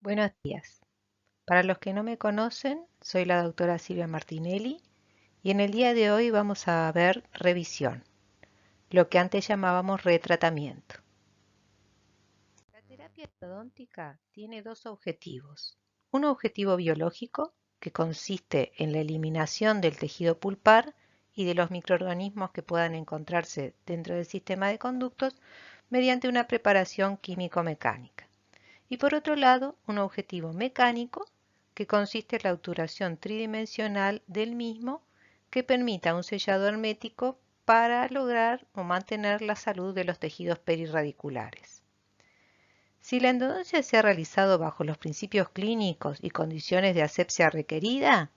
Buenos días. Para los que no me conocen, soy la doctora Silvia Martinelli y en el día de hoy vamos a ver revisión, lo que antes llamábamos retratamiento. La terapia ortodóntica tiene dos objetivos. Un objetivo biológico, que consiste en la eliminación del tejido pulpar y de los microorganismos que puedan encontrarse dentro del sistema de conductos mediante una preparación químico-mecánica. Y por otro lado, un objetivo mecánico que consiste en la obturación tridimensional del mismo que permita un sellado hermético para lograr o mantener la salud de los tejidos perirradiculares. Si la endodoncia se ha realizado bajo los principios clínicos y condiciones de asepsia requerida,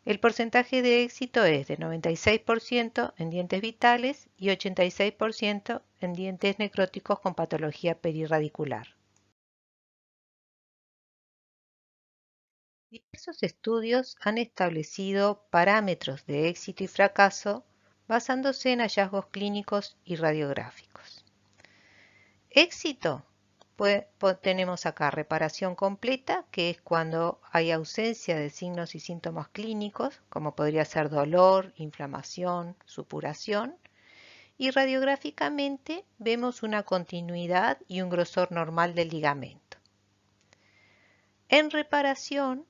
el porcentaje de éxito es de 96% en dientes vitales y 86% en dientes necróticos con patología perirradicular. Diversos estudios han establecido parámetros de éxito y fracaso basándose en hallazgos clínicos y radiográficos. Éxito, pues tenemos acá reparación completa, que es cuando hay ausencia de signos y síntomas clínicos, como podría ser dolor, inflamación, supuración, y radiográficamente vemos una continuidad y un grosor normal del ligamento. En reparación,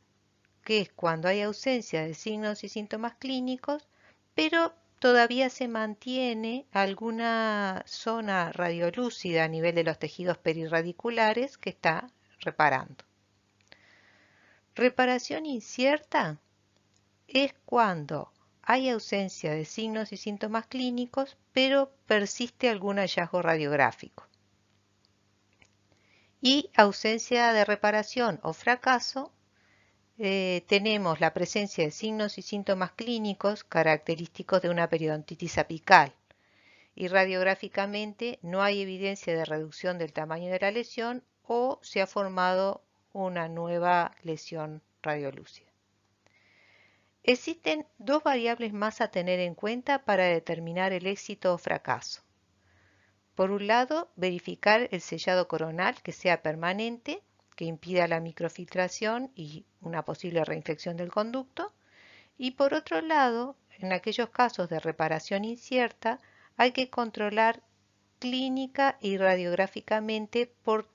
que es cuando hay ausencia de signos y síntomas clínicos, pero todavía se mantiene alguna zona radiolúcida a nivel de los tejidos perirradiculares que está reparando. Reparación incierta es cuando hay ausencia de signos y síntomas clínicos, pero persiste algún hallazgo radiográfico. Y ausencia de reparación o fracaso, tenemos la presencia de signos y síntomas clínicos característicos de una periodontitis apical y radiográficamente no hay evidencia de reducción del tamaño de la lesión o se ha formado una nueva lesión radiolúcida. Existen dos variables más a tener en cuenta para determinar el éxito o fracaso. Por un lado, verificar el sellado coronal que sea permanente, que impida la microfiltración y una posible reinfección del conducto. Y por otro lado, en aquellos casos de reparación incierta, hay que controlar clínica y radiográficamente por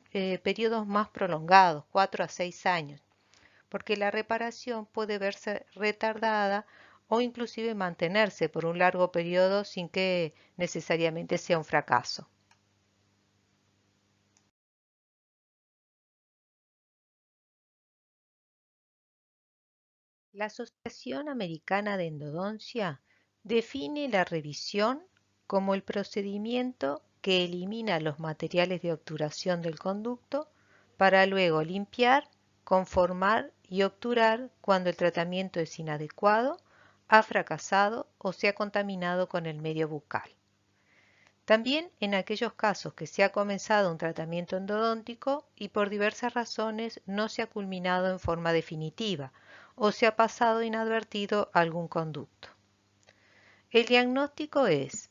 periodos más prolongados, 4 a 6 años, porque la reparación puede verse retardada o inclusive mantenerse por un largo periodo sin que necesariamente sea un fracaso. La Asociación Americana de Endodoncia define la revisión como el procedimiento que elimina los materiales de obturación del conducto para luego limpiar, conformar y obturar cuando el tratamiento es inadecuado, ha fracasado o se ha contaminado con el medio bucal. También en aquellos casos que se ha comenzado un tratamiento endodóntico y por diversas razones no se ha culminado en forma definitiva o se ha pasado inadvertido algún conducto. El diagnóstico es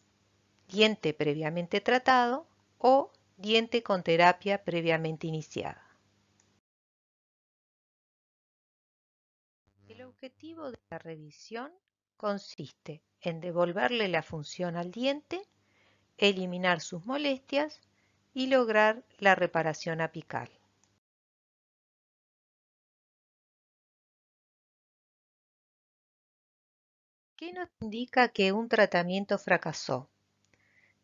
diente previamente tratado o diente con terapia previamente iniciada. El objetivo de la revisión consiste en devolverle la función al diente, eliminar sus molestias y lograr la reparación apical. ¿Qué nos indica que un tratamiento fracasó?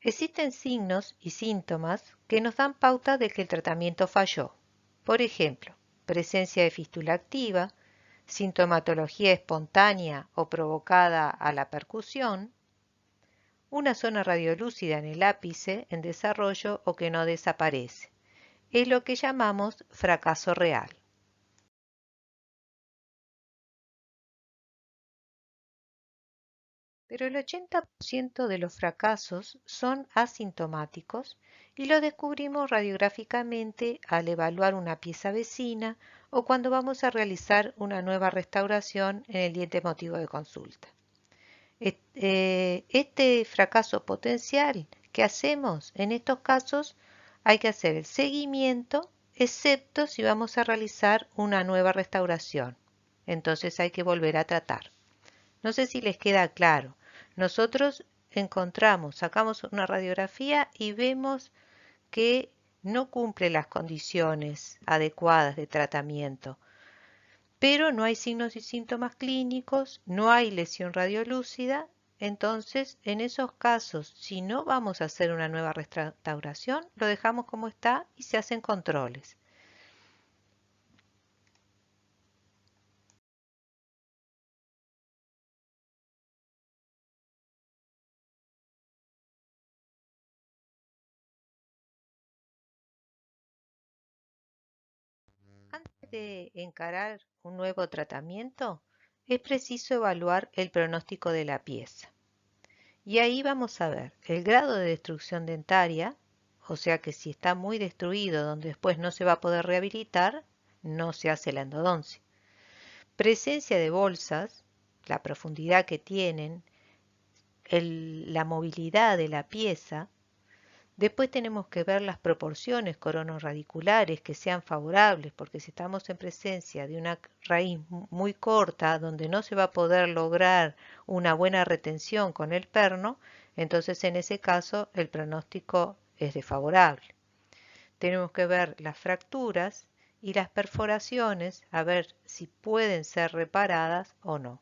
Existen signos y síntomas que nos dan pauta de que el tratamiento falló. Por ejemplo, presencia de fístula activa, sintomatología espontánea o provocada a la percusión, una zona radiolúcida en el ápice en desarrollo o que no desaparece. Es lo que llamamos fracaso real. Pero el 80% de los fracasos son asintomáticos y lo descubrimos radiográficamente al evaluar una pieza vecina o cuando vamos a realizar una nueva restauración en el diente motivo de consulta. Este fracaso potencial, ¿qué hacemos? En estos casos hay que hacer el seguimiento excepto si vamos a realizar una nueva restauración. Entonces hay que volver a tratar. No sé si les queda claro. Nosotros sacamos una radiografía y vemos que no cumple las condiciones adecuadas de tratamiento, pero no hay signos y síntomas clínicos, no hay lesión radiolúcida. Entonces, en esos casos, si no vamos a hacer una nueva restauración, lo dejamos como está y se hacen controles. Antes de encarar un nuevo tratamiento, es preciso evaluar el pronóstico de la pieza. Y ahí vamos a ver el grado de destrucción dentaria, o sea que si está muy destruido donde después no se va a poder rehabilitar, no se hace la endodoncia. Presencia de bolsas, la profundidad que tienen, la movilidad de la pieza. Después tenemos que ver las proporciones coronorradiculares que sean favorables, porque si estamos en presencia de una raíz muy corta donde no se va a poder lograr una buena retención con el perno, entonces en ese caso el pronóstico es desfavorable. Tenemos que ver las fracturas y las perforaciones, a ver si pueden ser reparadas o no.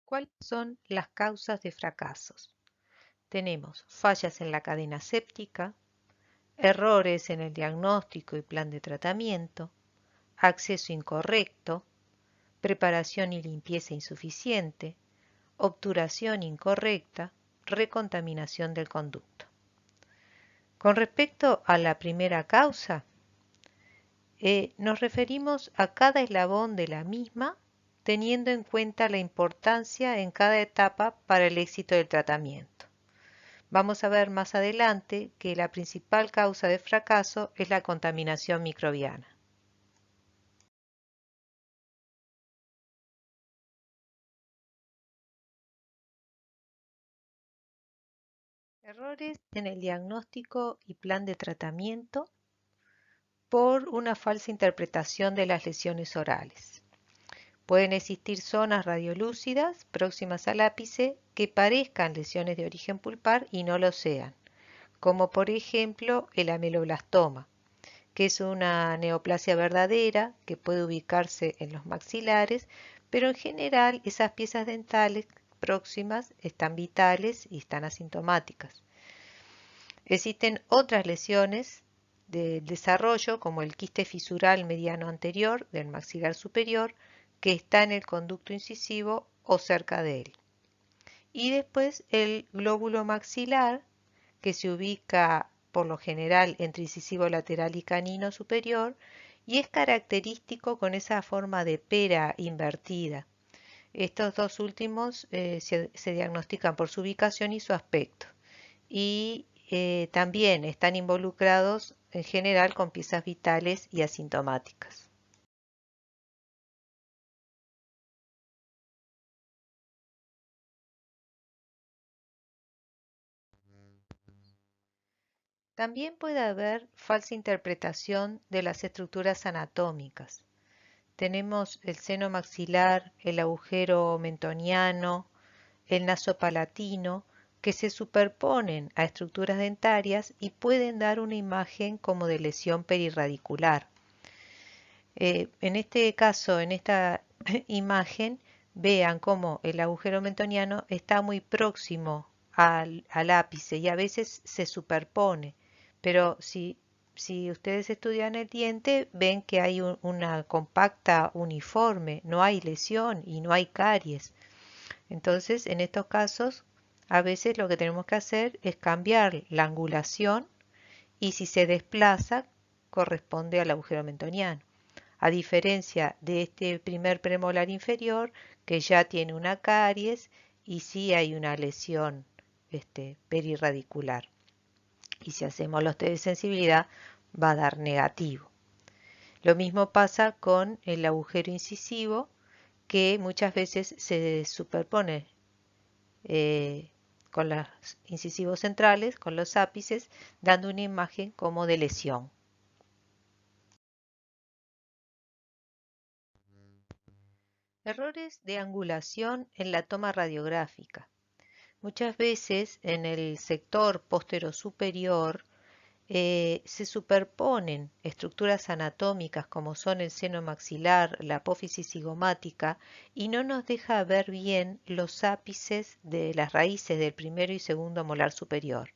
¿Cuáles son las causas de fracasos? Tenemos fallas en la cadena séptica, errores en el diagnóstico y plan de tratamiento, acceso incorrecto, preparación y limpieza insuficiente, obturación incorrecta, recontaminación del conducto. Con respecto a la primera causa, nos referimos a cada eslabón de la misma, teniendo en cuenta la importancia en cada etapa para el éxito del tratamiento. Vamos a ver más adelante que la principal causa de fracaso es la contaminación microbiana. Errores en el diagnóstico y plan de tratamiento por una falsa interpretación de las lesiones orales. Pueden existir zonas radiolúcidas próximas al ápice que parezcan lesiones de origen pulpar y no lo sean, como por ejemplo el ameloblastoma, que es una neoplasia verdadera que puede ubicarse en los maxilares, pero en general esas piezas dentales próximas están vitales y están asintomáticas. Existen otras lesiones del desarrollo, como el quiste fisural mediano anterior del maxilar superior, que está en el conducto incisivo o cerca de él. Y después el glóbulo maxilar, que se ubica por lo general entre incisivo lateral y canino superior, y es característico con esa forma de pera invertida. Estos dos últimos se diagnostican por su ubicación y su aspecto. Y también están involucrados en general con piezas vitales y asintomáticas. También puede haber falsa interpretación de las estructuras anatómicas. Tenemos el seno maxilar, el agujero mentoniano, el nasopalatino, que se superponen a estructuras dentarias y pueden dar una imagen como de lesión perirradicular. En este caso, en esta imagen, vean cómo el agujero mentoniano está muy próximo al ápice y a veces se superpone, pero si ustedes estudian el diente, ven que hay una compacta uniforme, no hay lesión y no hay caries. Entonces, en estos casos, a veces lo que tenemos que hacer es cambiar la angulación y si se desplaza, corresponde al agujero mentoniano. A diferencia de este primer premolar inferior, que ya tiene una caries y sí hay una lesión perirradicular. Y si hacemos los test de sensibilidad, va a dar negativo. Lo mismo pasa con el agujero incisivo, que muchas veces se superpone con los incisivos centrales, con los ápices, dando una imagen como de lesión. Errores de angulación en la toma radiográfica. Muchas veces en el sector posterior-superior se superponen estructuras anatómicas como son el seno maxilar, la apófisis cigomática y no nos deja ver bien los ápices de las raíces del primero y segundo molar superior.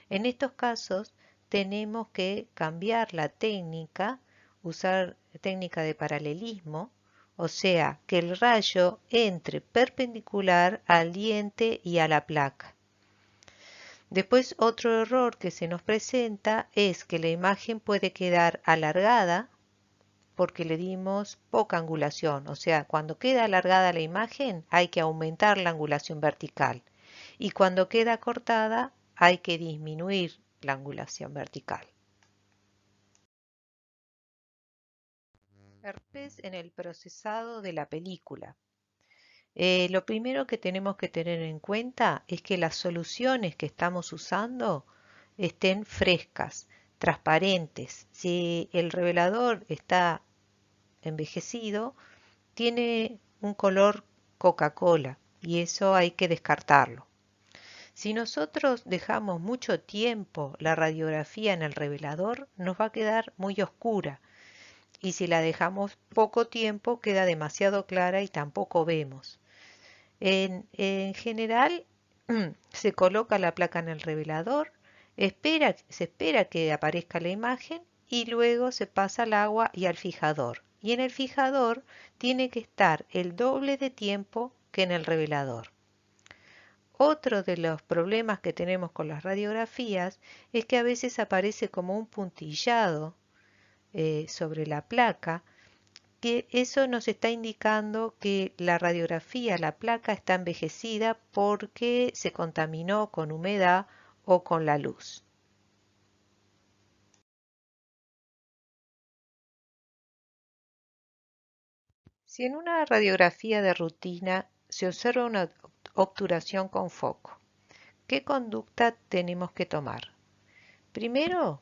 En estos casos tenemos que cambiar la técnica, usar técnica de paralelismo, o sea, que el rayo entre perpendicular al diente y a la placa. Después otro error que se nos presenta es que la imagen puede quedar alargada porque le dimos poca angulación, o sea, cuando queda alargada la imagen hay que aumentar la angulación vertical y cuando queda cortada hay que disminuir la angulación vertical. Errores en el procesado de la película. Lo primero que tenemos que tener en cuenta es que las soluciones que estamos usando estén frescas, transparentes. Si el revelador está envejecido, tiene un color Coca-Cola y eso hay que descartarlo. Si nosotros dejamos mucho tiempo la radiografía en el revelador, nos va a quedar muy oscura. Y si la dejamos poco tiempo, queda demasiado clara y tampoco vemos. En general, se coloca la placa en el revelador, se espera que aparezca la imagen y luego se pasa al agua y al fijador. Y en el fijador tiene que estar el doble de tiempo que en el revelador. Otro de los problemas que tenemos con las radiografías es que a veces aparece como un puntillado sobre la placa, que eso nos está indicando que la radiografía, la placa está envejecida porque se contaminó con humedad o con la luz. Si en una radiografía de rutina se observa una obturación con foco, ¿qué conducta tenemos que tomar? Primero,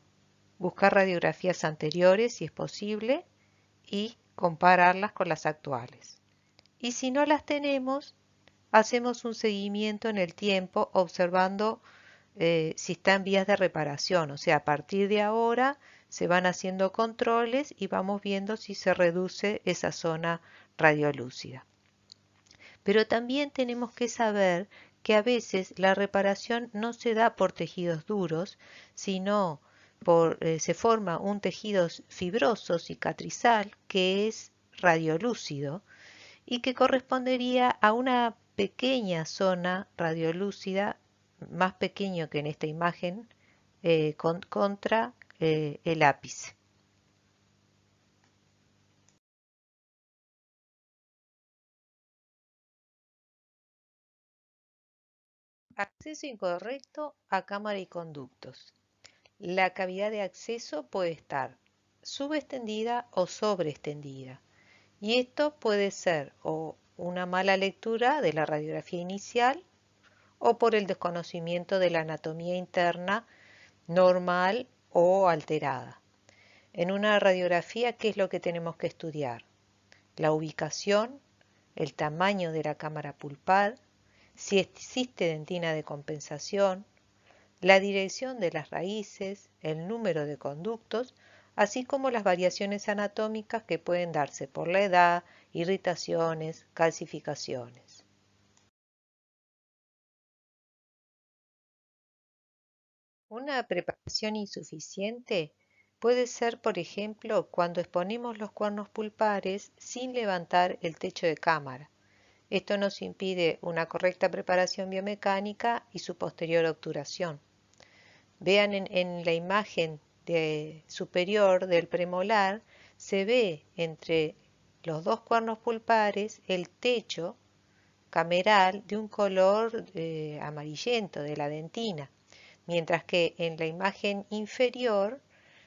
buscar radiografías anteriores si es posible y compararlas con las actuales. Y si no las tenemos, hacemos un seguimiento en el tiempo observando si está en vías de reparación. O sea, a partir de ahora se van haciendo controles y vamos viendo si se reduce esa zona radiolúcida. Pero también tenemos que saber que a veces la reparación no se da por tejidos duros, sino se forma un tejido fibroso cicatrizal que es radiolúcido y que correspondería a una pequeña zona radiolúcida, más pequeño que en esta imagen, contra el ápice. Acceso incorrecto a cámara y conductos. La cavidad de acceso puede estar subextendida o sobreextendida. Y esto puede ser o una mala lectura de la radiografía inicial o por el desconocimiento de la anatomía interna normal o alterada. En una radiografía, ¿qué es lo que tenemos que estudiar? La ubicación, el tamaño de la cámara pulpar, si existe dentina de compensación, la dirección de las raíces, el número de conductos, así como las variaciones anatómicas que pueden darse por la edad, irritaciones, calcificaciones. Una preparación insuficiente puede ser, por ejemplo, cuando exponemos los cuernos pulpares sin levantar el techo de cámara. Esto nos impide una correcta preparación biomecánica y su posterior obturación. Vean en la imagen superior del premolar, se ve entre los dos cuernos pulpares el techo cameral de un color amarillento de la dentina, mientras que en la imagen inferior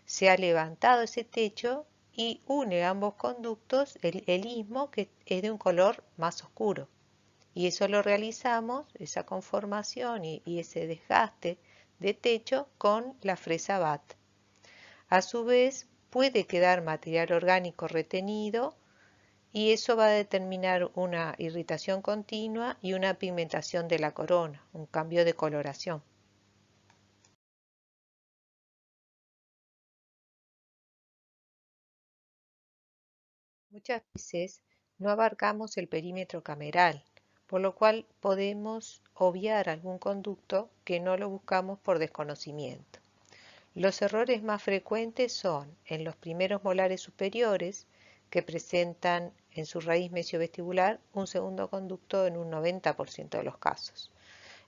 se ha levantado ese techo y une ambos conductos el istmo que es de un color más oscuro. Y eso lo realizamos, esa conformación y ese desgaste de techo con la fresa BAT. A su vez, puede quedar material orgánico retenido y eso va a determinar una irritación continua y una pigmentación de la corona, un cambio de coloración. Muchas veces no abarcamos el perímetro cameral, por lo cual podemos obviar algún conducto que no lo buscamos por desconocimiento. Los errores más frecuentes son en los primeros molares superiores, que presentan en su raíz mesiovestibular un segundo conducto en un 90% de los casos.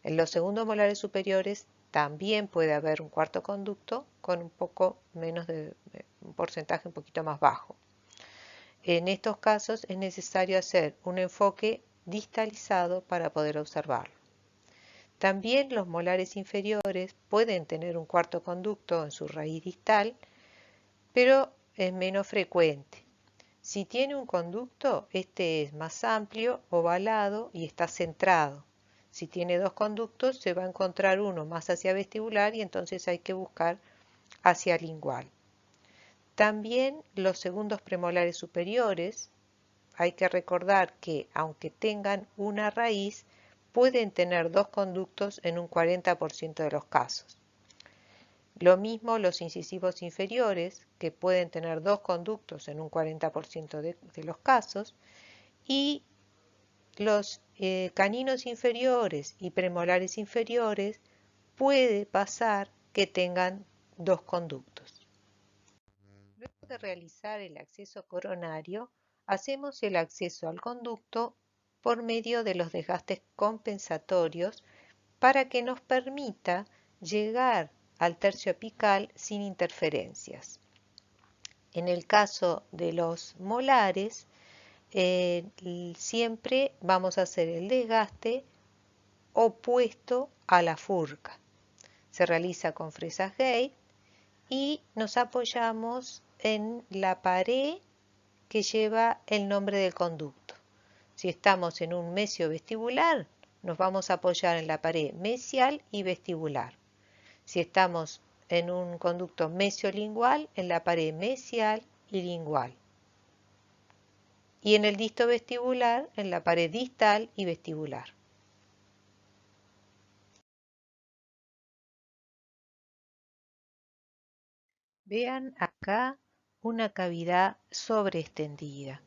En los segundos molares superiores también puede haber un cuarto conducto con un poco menos de un porcentaje un poquito más bajo. En estos casos es necesario hacer un enfoque distalizado para poder observarlo. También los molares inferiores pueden tener un cuarto conducto en su raíz distal, pero es menos frecuente. Si tiene un conducto, este es más amplio, ovalado y está centrado. Si tiene dos conductos, se va a encontrar uno más hacia vestibular y entonces hay que buscar hacia lingual. También los segundos premolares superiores, hay que recordar que aunque tengan una raíz, pueden tener dos conductos en un 40% de los casos. Lo mismo los incisivos inferiores, que pueden tener dos conductos en un 40% de los casos, y los caninos inferiores y premolares inferiores puede pasar que tengan dos conductos. Luego de realizar el acceso coronario, hacemos el acceso al conducto por medio de los desgastes compensatorios para que nos permita llegar al tercio apical sin interferencias. En el caso de los molares, siempre vamos a hacer el desgaste opuesto a la furca. Se realiza con fresas gate y nos apoyamos en la pared que lleva el nombre del conducto. Si estamos en un mesio vestibular, nos vamos a apoyar en la pared mesial y vestibular. Si estamos en un conducto mesiolingual, en la pared mesial y lingual. Y en el disto vestibular, en la pared distal y vestibular. Vean acá una cavidad sobreextendida.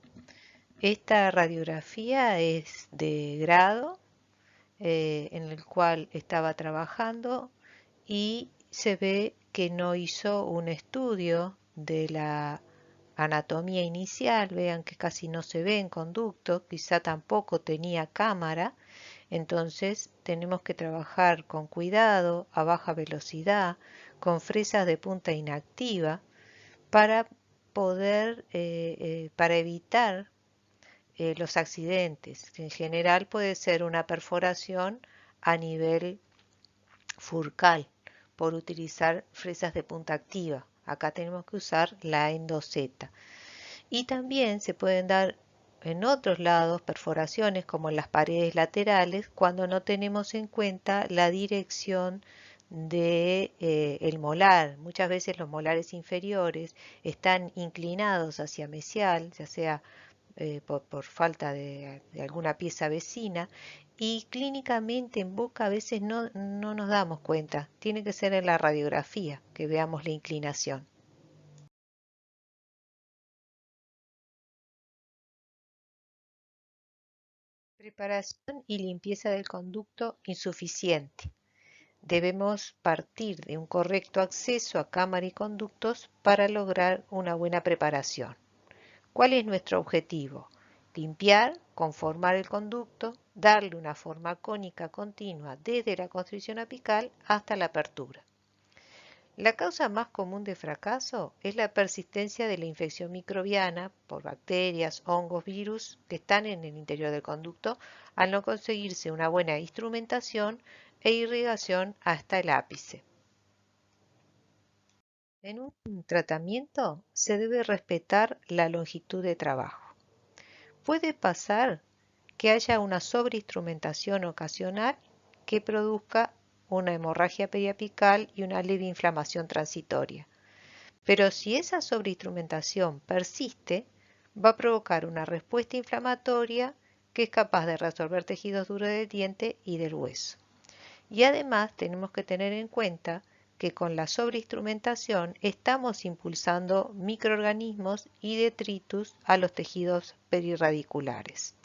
Esta radiografía es de grado en el cual estaba trabajando y se ve que no hizo un estudio de la anatomía inicial. Vean que casi no se ve en conducto, quizá tampoco tenía cámara, entonces tenemos que trabajar con cuidado, a baja velocidad, con fresas de punta inactiva para poder, para evitar los accidentes, que en general puede ser una perforación a nivel furcal por utilizar fresas de punta activa. Acá tenemos que usar la endoceta. Y también se pueden dar en otros lados perforaciones como en las paredes laterales cuando no tenemos en cuenta la dirección de el molar. Muchas veces los molares inferiores están inclinados hacia mesial, ya sea por falta de alguna pieza vecina, y clínicamente en boca a veces no nos damos cuenta. Tiene que ser en la radiografía que veamos la inclinación. Preparación y limpieza del conducto insuficiente. Debemos partir de un correcto acceso a cámara y conductos para lograr una buena preparación. ¿Cuál es nuestro objetivo? Limpiar, conformar el conducto, darle una forma cónica continua desde la constricción apical hasta la apertura. La causa más común de fracaso es la persistencia de la infección microbiana por bacterias, hongos, virus que están en el interior del conducto al no conseguirse una buena instrumentación e irrigación hasta el ápice. En un tratamiento se debe respetar la longitud de trabajo. Puede pasar que haya una sobreinstrumentación ocasional que produzca una hemorragia periapical y una leve inflamación transitoria. Pero si esa sobreinstrumentación persiste, va a provocar una respuesta inflamatoria que es capaz de resolver tejidos duros del diente y del hueso. Y además tenemos que tener en cuenta que con la sobreinstrumentación estamos impulsando microorganismos y detritus a los tejidos perirradiculares.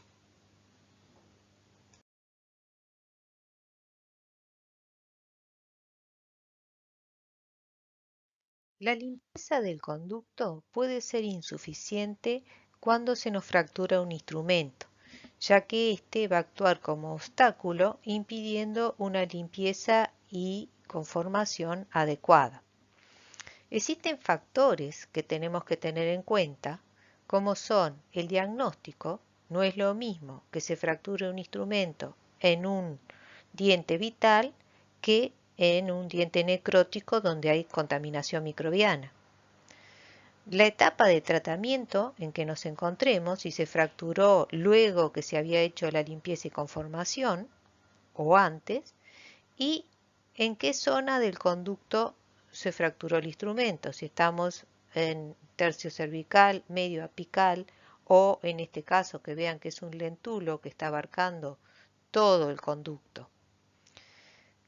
La limpieza del conducto puede ser insuficiente cuando se nos fractura un instrumento, ya que éste va a actuar como obstáculo impidiendo una limpieza y conformación adecuada. Existen factores que tenemos que tener en cuenta, como son el diagnóstico. No es lo mismo que se fracture un instrumento en un diente vital que en un diente necrótico donde hay contaminación microbiana. La etapa de tratamiento en que nos encontremos, si se fracturó luego que se había hecho la limpieza y conformación o antes, y en qué zona del conducto se fracturó el instrumento, si estamos en tercio cervical, medio apical o en este caso que vean que es un lentulo que está abarcando todo el conducto.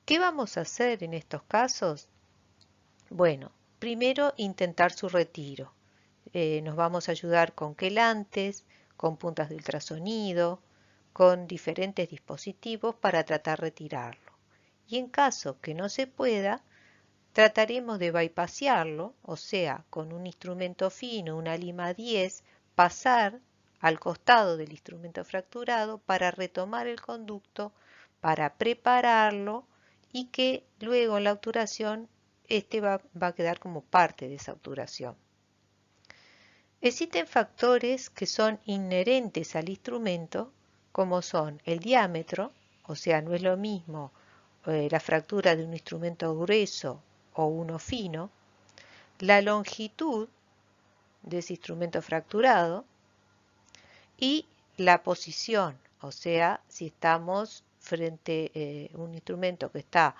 ¿Qué vamos a hacer en estos casos? Bueno, primero intentar su retiro. Nos vamos a ayudar con quelantes, con puntas de ultrasonido, con diferentes dispositivos para tratar de retirarlo. Y en caso que no se pueda, trataremos de bypasearlo, o sea, con un instrumento fino, una lima 10, pasar al costado del instrumento fracturado para retomar el conducto, para prepararlo y que luego en la obturación este va a quedar como parte de esa obturación. Existen factores que son inherentes al instrumento, como son el diámetro, o sea, no es lo mismo la fractura de un instrumento grueso o uno fino, la longitud de ese instrumento fracturado y la posición, o sea, si estamos frente a un instrumento que está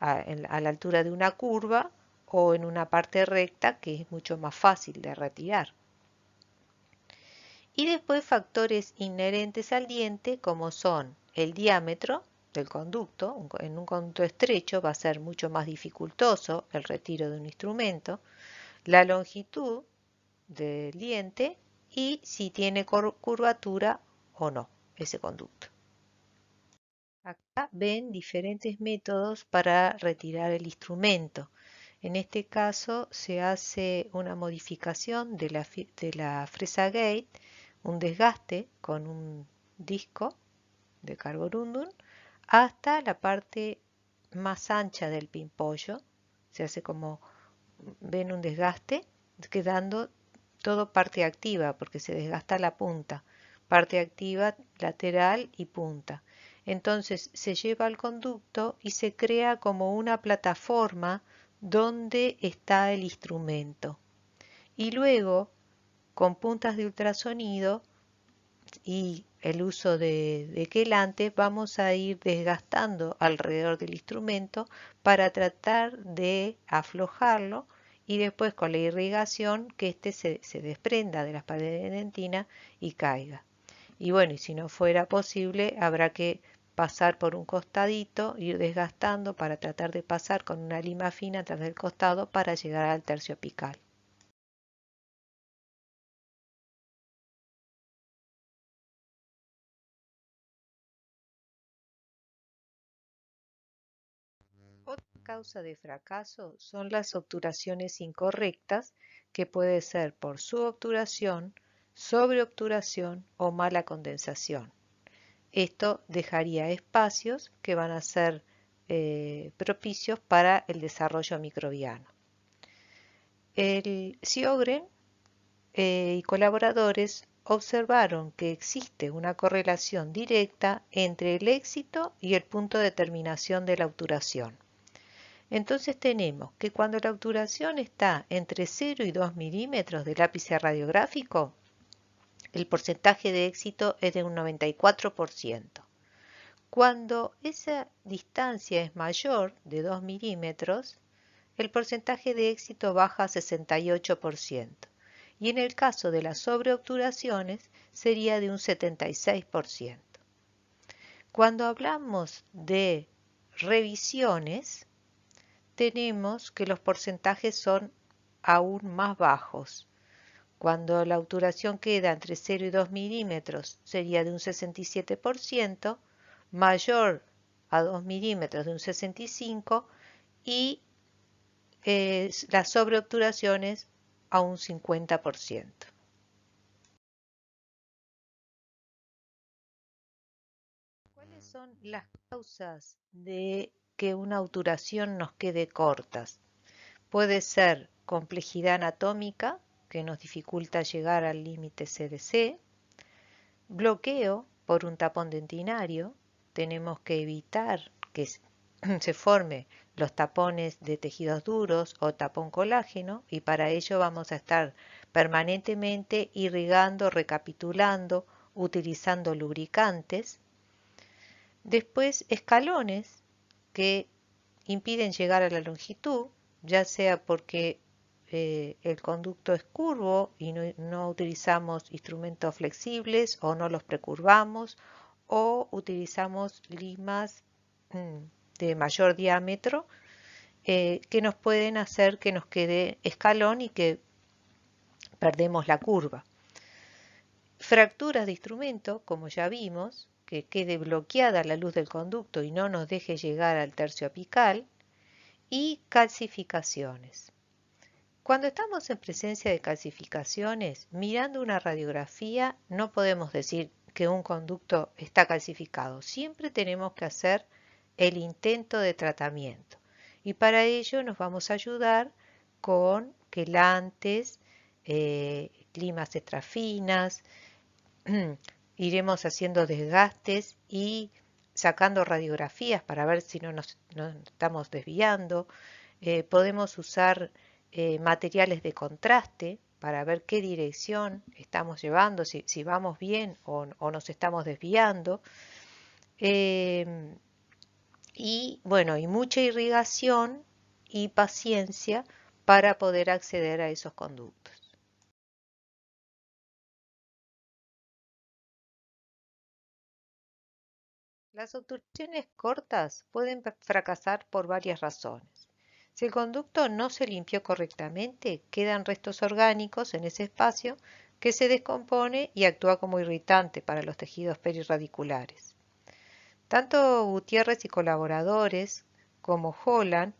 a la altura de una curva o en una parte recta que es mucho más fácil de retirar. Y después factores inherentes al diente como son el diámetro del conducto. En un conducto estrecho va a ser mucho más dificultoso el retiro de un instrumento, la longitud del diente y si tiene curvatura o no ese conducto. Acá ven diferentes métodos para retirar el instrumento. En este caso se hace una modificación de la fresa gate, un desgaste con un disco de carborundum hasta la parte más ancha del pimpollo. Se hace como, ven, un desgaste, quedando todo parte activa porque se desgasta la punta, parte activa lateral y punta. Entonces se lleva al conducto y se crea como una plataforma donde está el instrumento. Y luego, con puntas de ultrasonido y el uso de quelantes, vamos a ir desgastando alrededor del instrumento para tratar de aflojarlo y después con la irrigación que éste se desprenda de las paredes de dentina y caiga. Y bueno, y si no fuera posible, habrá que pasar por un costadito, ir desgastando para tratar de pasar con una lima fina tras del costado para llegar al tercio apical. Otra causa de fracaso son las obturaciones incorrectas, que puede ser por subobturación, sobreobturación o mala condensación. Esto dejaría espacios que van a ser propicios para el desarrollo microbiano. El Sjögren y colaboradores observaron que existe una correlación directa entre el éxito y el punto de terminación de la obturación. Entonces tenemos que cuando la obturación está entre 0 y 2 milímetros del ápice radiográfico, el porcentaje de éxito es de un 94%. Cuando esa distancia es mayor de 2 milímetros, el porcentaje de éxito baja a 68%. Y en el caso de las sobreobturaciones sería de un 76%. Cuando hablamos de revisiones, tenemos que los porcentajes son aún más bajos. Cuando la obturación queda entre 0 y 2 milímetros sería de un 67%, mayor a 2 milímetros de un 65% y las sobreobturaciones a un 50%. ¿Cuáles son las causas de que una obturación nos quede corta? Puede ser complejidad anatómica, que nos dificulta llegar al límite CDC, bloqueo por un tapón dentinario, tenemos que evitar que se formen los tapones de tejidos duros o tapón colágeno y para ello vamos a estar permanentemente irrigando, recapitulando, utilizando lubricantes. Después escalones que impiden llegar a la longitud, ya sea porque el conducto es curvo y no utilizamos instrumentos flexibles o no los precurvamos o utilizamos limas de mayor diámetro que nos pueden hacer que nos quede escalón y que perdemos la curva. Fracturas de instrumento, como ya vimos, que quede bloqueada la luz del conducto y no nos deje llegar al tercio apical, y calcificaciones. Cuando estamos en presencia de calcificaciones, mirando una radiografía no podemos decir que un conducto está calcificado. Siempre tenemos que hacer el intento de tratamiento. Y para ello nos vamos a ayudar con quelantes, limas extrafinas, iremos haciendo desgastes y sacando radiografías para ver si no nos estamos desviando. Podemos usar materiales de contraste para ver qué dirección estamos llevando, si vamos bien o nos estamos desviando. Y bueno, y mucha irrigación y paciencia para poder acceder a esos conductos. Las obstrucciones cortas pueden fracasar por varias razones. Si el conducto no se limpió correctamente, quedan restos orgánicos en ese espacio que se descompone y actúa como irritante para los tejidos perirradiculares. Tanto Gutiérrez y colaboradores como Holland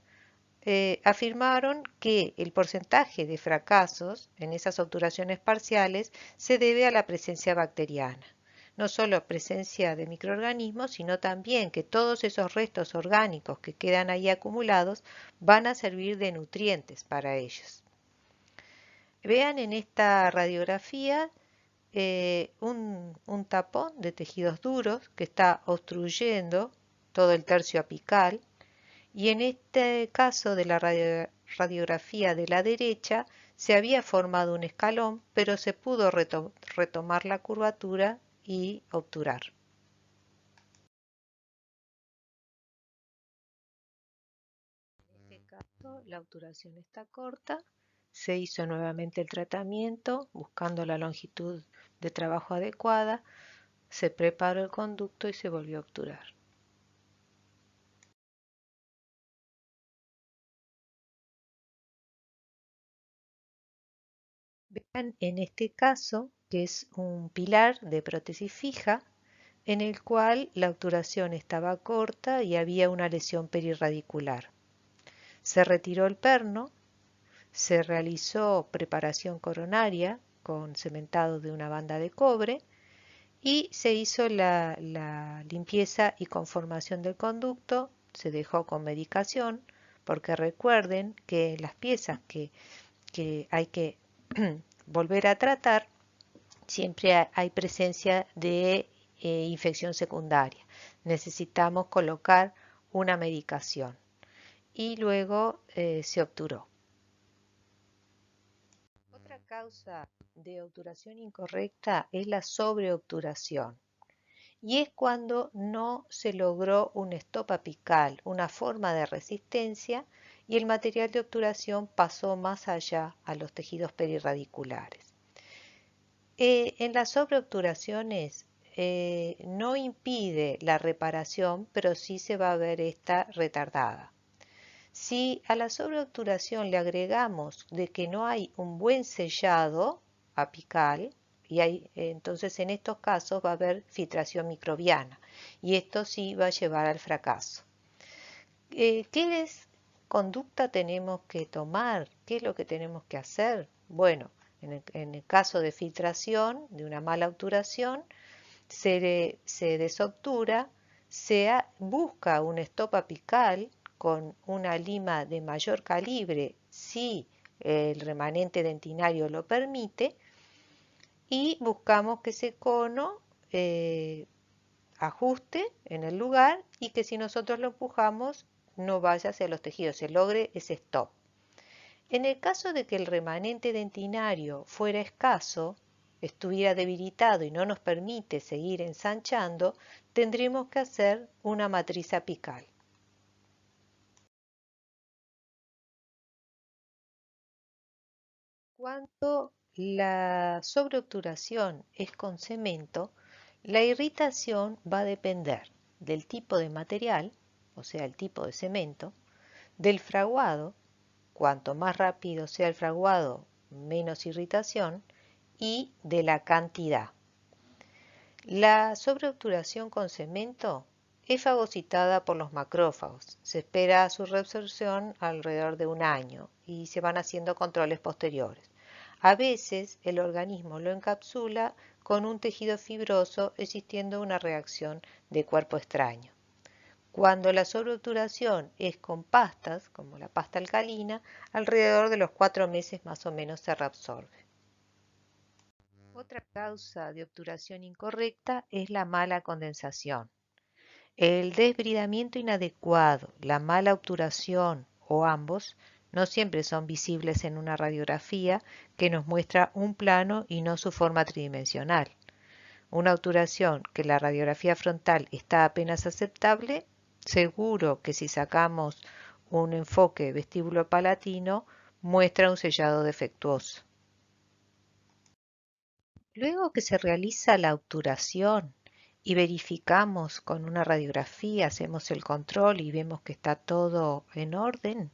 afirmaron que el porcentaje de fracasos en esas obturaciones parciales se debe a la presencia bacteriana. No solo presencia de microorganismos, sino también que todos esos restos orgánicos que quedan ahí acumulados van a servir de nutrientes para ellos. Vean en esta radiografía un tapón de tejidos duros que está obstruyendo todo el tercio apical y en este caso de la radiografía de la derecha se había formado un escalón, pero se pudo retomar la curvatura y obturar. En este caso la obturación está corta, se hizo nuevamente el tratamiento buscando la longitud de trabajo adecuada, se preparó el conducto y se volvió a obturar. Vean en este caso que es un pilar de prótesis fija en el cual la obturación estaba corta y había una lesión perirradicular. Se retiró el perno, se realizó preparación coronaria con cementado de una banda de cobre y se hizo la limpieza y conformación del conducto, se dejó con medicación, porque recuerden que las piezas que hay que volver a tratar, siempre hay presencia de infección secundaria. Necesitamos colocar una medicación y luego se obturó. Otra causa de obturación incorrecta es la sobreobturación y es cuando no se logró un stop apical, una forma de resistencia, y el material de obturación pasó más allá a los tejidos perirradiculares. En las sobreobturaciones no impide la reparación, pero sí se va a ver esta retardada. Si a la sobreobturación le agregamos de que no hay un buen sellado apical, entonces en estos casos va a haber filtración microbiana y esto sí va a llevar al fracaso. ¿Qué conducta tenemos que tomar? ¿Qué es lo que tenemos que hacer? Bueno, en el caso de filtración, de una mala obturación, se desobtura, busca un stop apical con una lima de mayor calibre si el remanente dentinario lo permite y buscamos que ese cono ajuste en el lugar y que si nosotros lo empujamos no vaya hacia los tejidos, se logre ese stop. En el caso de que el remanente dentinario fuera escaso, estuviera debilitado y no nos permite seguir ensanchando, tendremos que hacer una matriz apical. Cuando la sobreobturación es con cemento, la irritación va a depender del tipo de material, o sea, el tipo de cemento, del fraguado, cuanto más rápido sea el fraguado, menos irritación, y de la cantidad. La sobreobturación con cemento es fagocitada por los macrófagos. Se espera su reabsorción alrededor de un año y se van haciendo controles posteriores. A veces el organismo lo encapsula con un tejido fibroso existiendo una reacción de cuerpo extraño. Cuando la sobreobturación es con pastas, como la pasta alcalina, alrededor de los 4 meses más o menos se reabsorbe. Otra causa de obturación incorrecta es la mala condensación. El desbridamiento inadecuado, la mala obturación o ambos no siempre son visibles en una radiografía que nos muestra un plano y no su forma tridimensional. Una obturación que la radiografía frontal está apenas aceptable, seguro que si sacamos un enfoque vestíbulo-palatino muestra un sellado defectuoso. Luego que se realiza la obturación y verificamos con una radiografía, hacemos el control y vemos que está todo en orden,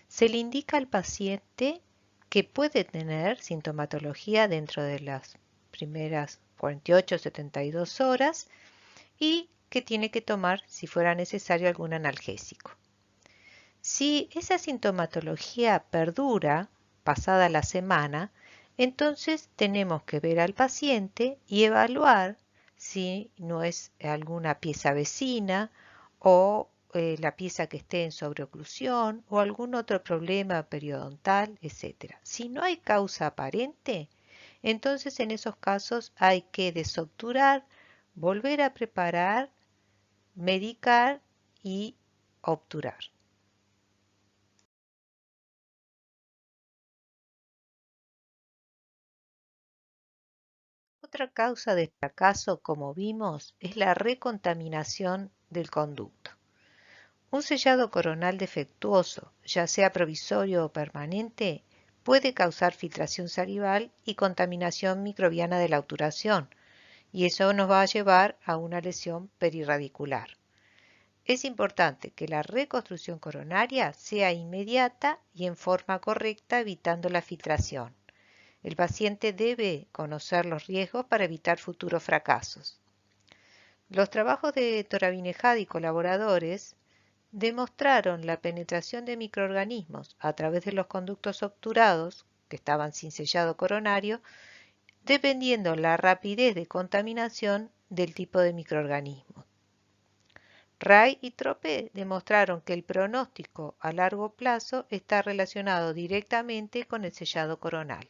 se le indica al paciente que puede tener sintomatología dentro de las primeras 48-72 horas y que tiene que tomar, si fuera necesario, algún analgésico. Si esa sintomatología perdura, pasada la semana, entonces tenemos que ver al paciente y evaluar si no es alguna pieza vecina o la pieza que esté en sobreoclusión o algún otro problema periodontal, etc. Si no hay causa aparente, entonces en esos casos hay que desobturar, volver a preparar, medicar y obturar. Otra causa de fracaso, como vimos, es la recontaminación del conducto. Un sellado coronal defectuoso, ya sea provisorio o permanente, puede causar filtración salival y contaminación microbiana de la obturación, y eso nos va a llevar a una lesión perirradicular. Es importante que la reconstrucción coronaria sea inmediata y en forma correcta, evitando la filtración. El paciente debe conocer los riesgos para evitar futuros fracasos. Los trabajos de Toravinejad y colaboradores demostraron la penetración de microorganismos a través de los conductos obturados, que estaban sin sellado coronario, dependiendo la rapidez de contaminación del tipo de microorganismo. Ray y Trope demostraron que el pronóstico a largo plazo está relacionado directamente con el sellado coronal.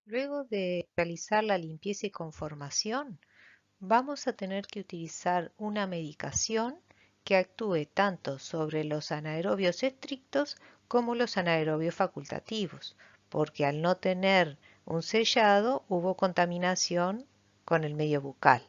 Luego de realizar la limpieza y conformación, vamos a tener que utilizar una medicación que actúe tanto sobre los anaerobios estrictos como los anaerobios facultativos, porque al no tener un sellado hubo contaminación con el medio bucal.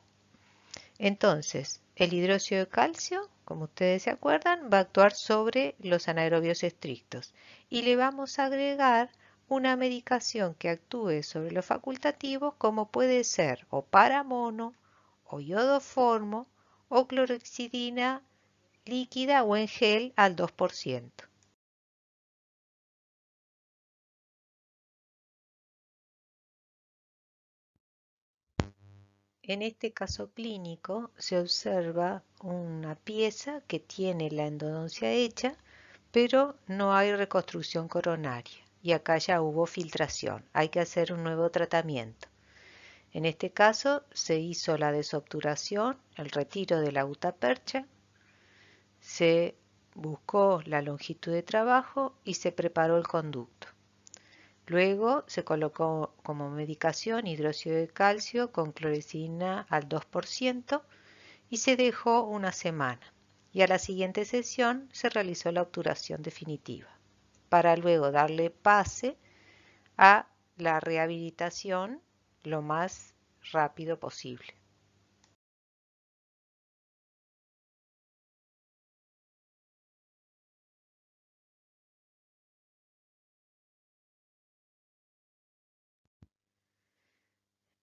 Entonces, el hidróxido de calcio, como ustedes se acuerdan, va a actuar sobre los anaerobios estrictos y le vamos a agregar una medicación que actúe sobre los facultativos, como puede ser o paramono, o iodoformo, o clorhexidina líquida o en gel al 2%. En este caso clínico se observa una pieza que tiene la endodoncia hecha, pero no hay reconstrucción coronaria y acá ya hubo filtración. Hay que hacer un nuevo tratamiento. En este caso se hizo la desobturación, el retiro de la gutapercha, se buscó la longitud de trabajo y se preparó el conducto. Luego se colocó como medicación hidróxido de calcio con clorhexidina al 2% y se dejó una semana. Y a la siguiente sesión se realizó la obturación definitiva, para luego darle pase a la rehabilitación lo más rápido posible.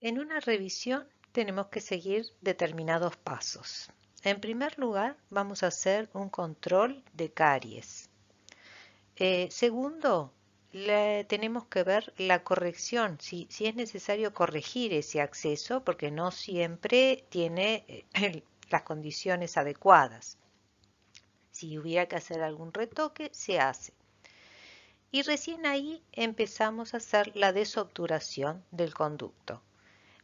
En una revisión tenemos que seguir determinados pasos. En primer lugar, vamos a hacer un control de caries. Segundo, tenemos que ver la corrección, si es necesario corregir ese acceso, porque no siempre tiene las condiciones adecuadas. Si hubiera que hacer algún retoque, se hace. Y recién ahí empezamos a hacer la desobturación del conducto.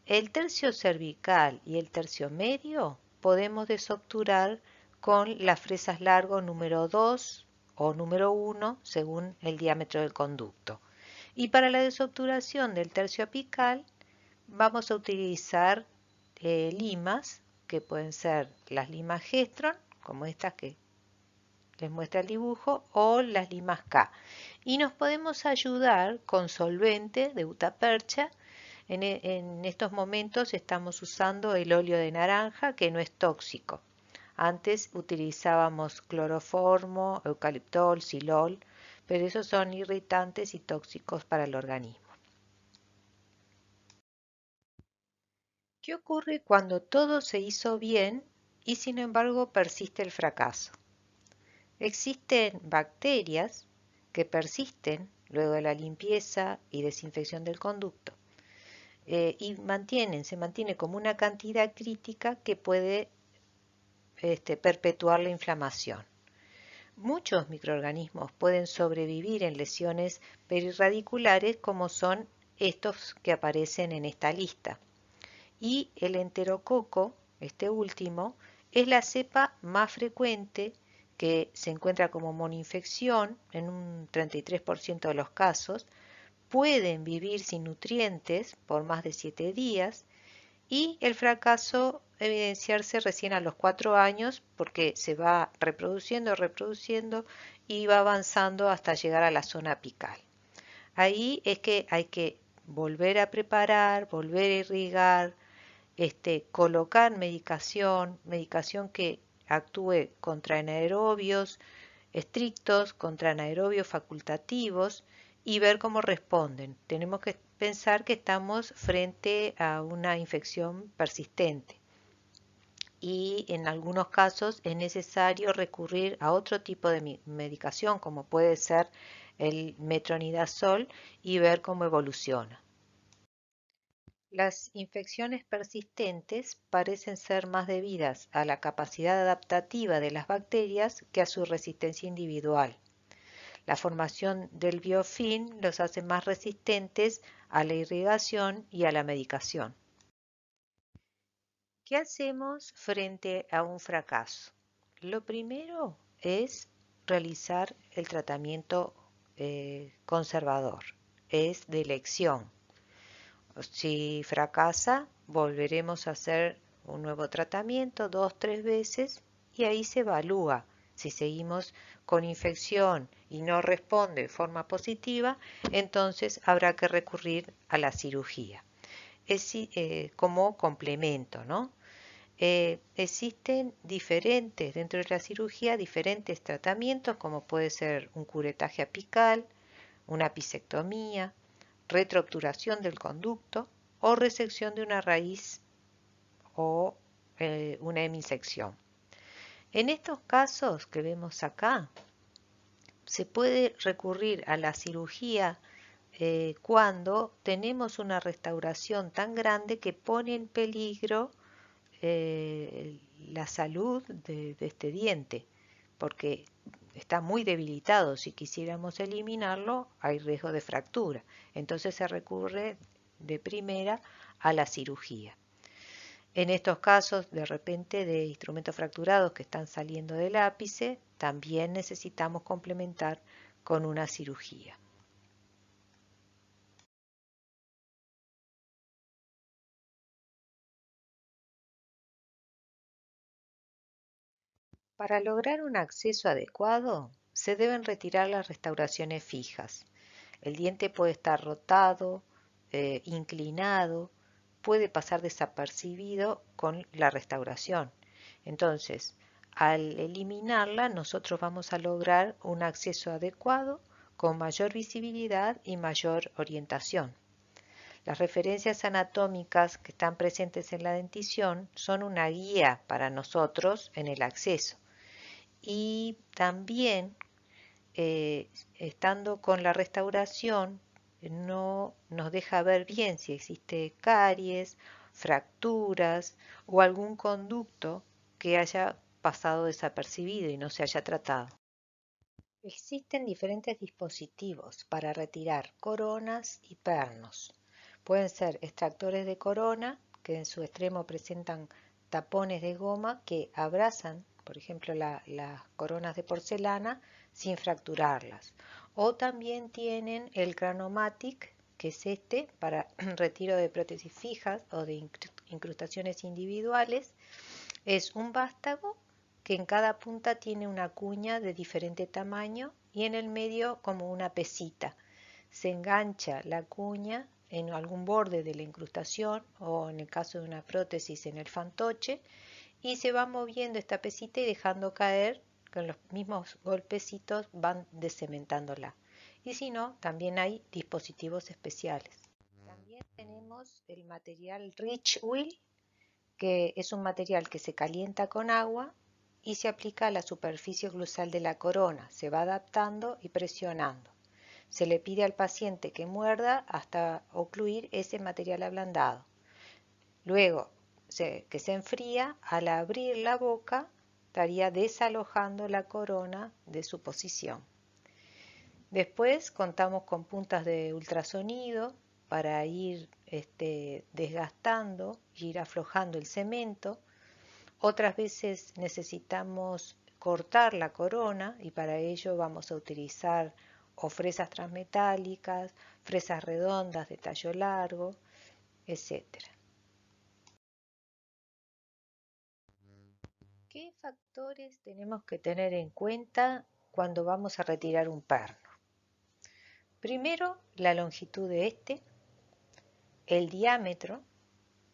El tercio cervical y el tercio medio podemos desobturar con las fresas largo número 2 o número 1 según el diámetro del conducto. Y para la desobturación del tercio apical vamos a utilizar limas, que pueden ser las limas Gestron, como estas que les muestra el dibujo, o las limas K. Y nos podemos ayudar con solvente de gutapercha. En estos momentos estamos usando el óleo de naranja, que no es tóxico. Antes utilizábamos cloroformo, eucaliptol, xilol, pero esos son irritantes y tóxicos para el organismo. ¿Qué ocurre cuando todo se hizo bien y sin embargo persiste el fracaso? Existen bacterias que persisten luego de la limpieza y desinfección del conducto. Y se mantiene como una cantidad crítica que puede perpetuar la inflamación. Muchos microorganismos pueden sobrevivir en lesiones perirradiculares, como son estos que aparecen en esta lista. Y el enterococo, este último, es la cepa más frecuente, que se encuentra como monoinfección en un 33% de los casos. Pueden vivir sin nutrientes por más de 7 días y el fracaso evidenciarse recién a los 4 años, porque se va reproduciendo y va avanzando hasta llegar a la zona apical. Ahí es que hay que volver a preparar, volver a irrigar, colocar medicación que actúe contra anaerobios estrictos, contra anaerobios facultativos, y ver cómo responden. Tenemos que pensar que estamos frente a una infección persistente y en algunos casos es necesario recurrir a otro tipo de medicación, como puede ser el metronidazol, y ver cómo evoluciona. Las infecciones persistentes parecen ser más debidas a la capacidad adaptativa de las bacterias que a su resistencia individual. La formación del biofilm los hace más resistentes a la irrigación y a la medicación. ¿Qué hacemos frente a un fracaso? Lo primero es realizar el tratamiento conservador, es de elección. Si fracasa, volveremos a hacer un nuevo tratamiento 2 o 3 veces y ahí se evalúa Si seguimos con infección y no responde de forma positiva, entonces habrá que recurrir a la cirugía. Es como complemento, ¿no? Existen diferentes, dentro de la cirugía, diferentes tratamientos, como puede ser un curetaje apical, una apicectomía, retroobturación del conducto o resección de una raíz o una hemisección. En estos casos que vemos acá, se puede recurrir a la cirugía cuando tenemos una restauración tan grande que pone en peligro la salud de este diente, porque está muy debilitado. Si quisiéramos eliminarlo, hay riesgo de fractura. Entonces se recurre de primera a la cirugía. En estos casos, de repente, de instrumentos fracturados que están saliendo del ápice, también necesitamos complementar con una cirugía. Para lograr un acceso adecuado, se deben retirar las restauraciones fijas. El diente puede estar rotado, inclinado, puede pasar desapercibido con la restauración. Entonces, al eliminarla, nosotros vamos a lograr un acceso adecuado con mayor visibilidad y mayor orientación. Las referencias anatómicas que están presentes en la dentición son una guía para nosotros en el acceso. Y también, estando con la restauración, no nos deja ver bien si existe caries, fracturas o algún conducto que haya pasado desapercibido y no se haya tratado. Existen diferentes dispositivos para retirar coronas y pernos. Pueden ser extractores de corona, que en su extremo presentan tapones de goma que abrazan, por ejemplo, las coronas de porcelana sin fracturarlas. O también tienen el Cranomatic, que es este para retiro de prótesis fijas o de incrustaciones individuales. Es un vástago que en cada punta tiene una cuña de diferente tamaño y en el medio como una pesita. Se engancha la cuña en algún borde de la incrustación o en el caso de una prótesis en el fantoche y se va moviendo esta pesita y dejando caer con los mismos golpecitos van descementándola. Y si no, también hay dispositivos especiales. También tenemos el material Rich Wheel, que es un material que se calienta con agua y se aplica a la superficie oclusal de la corona. Se va adaptando y presionando. Se le pide al paciente que muerda hasta ocluir ese material ablandado. Luego, que se enfría, al abrir la boca, estaría desalojando la corona de su posición. Después contamos con puntas de ultrasonido para ir desgastando, ir aflojando el cemento. Otras veces necesitamos cortar la corona y para ello vamos a utilizar o fresas transmetálicas, fresas redondas de tallo largo, etc. ¿Qué factores tenemos que tener en cuenta cuando vamos a retirar un perno? Primero, la longitud de este, el diámetro,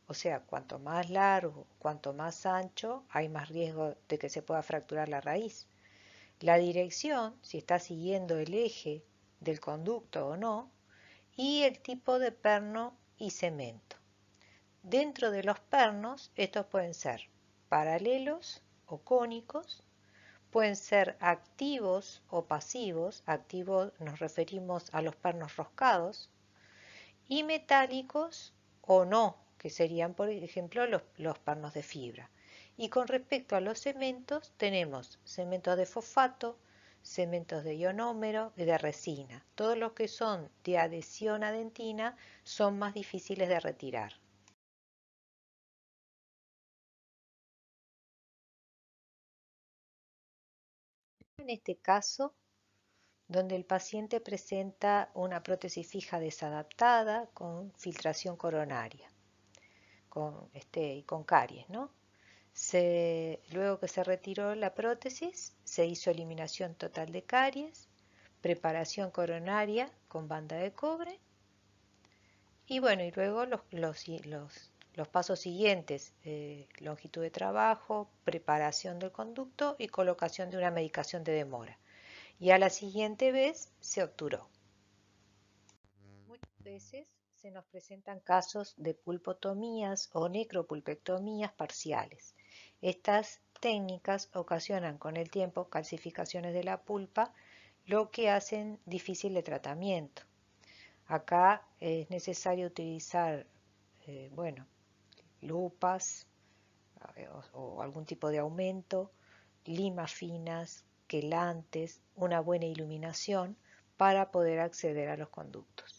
o sea, cuanto más largo, cuanto más ancho, hay más riesgo de que se pueda fracturar la raíz. La dirección, si está siguiendo el eje del conducto o no, y el tipo de perno y cemento. Dentro de los pernos, estos pueden ser paralelos o cónicos, pueden ser activos o pasivos. Activos nos referimos a los pernos roscados, y metálicos o no, que serían, por ejemplo, los pernos de fibra. Y con respecto a los cementos, tenemos cementos de fosfato, cementos de ionómero y de resina. Todos los que son de adhesión a dentina son más difíciles de retirar. En este caso, donde el paciente presenta una prótesis fija desadaptada con filtración coronaria y con caries, ¿no? Luego que se retiró la prótesis, se hizo eliminación total de caries, preparación coronaria con banda de cobre y bueno, y luego los pasos siguientes, longitud de trabajo, preparación del conducto y colocación de una medicación de demora. Y a la siguiente vez se obturó. Muchas veces se nos presentan casos de pulpotomías o necropulpectomías parciales. Estas técnicas ocasionan con el tiempo calcificaciones de la pulpa, lo que hacen difícil el tratamiento. Acá es necesario utilizar, bueno, lupas o algún tipo de aumento, limas finas, quelantes, una buena iluminación para poder acceder a los conductos.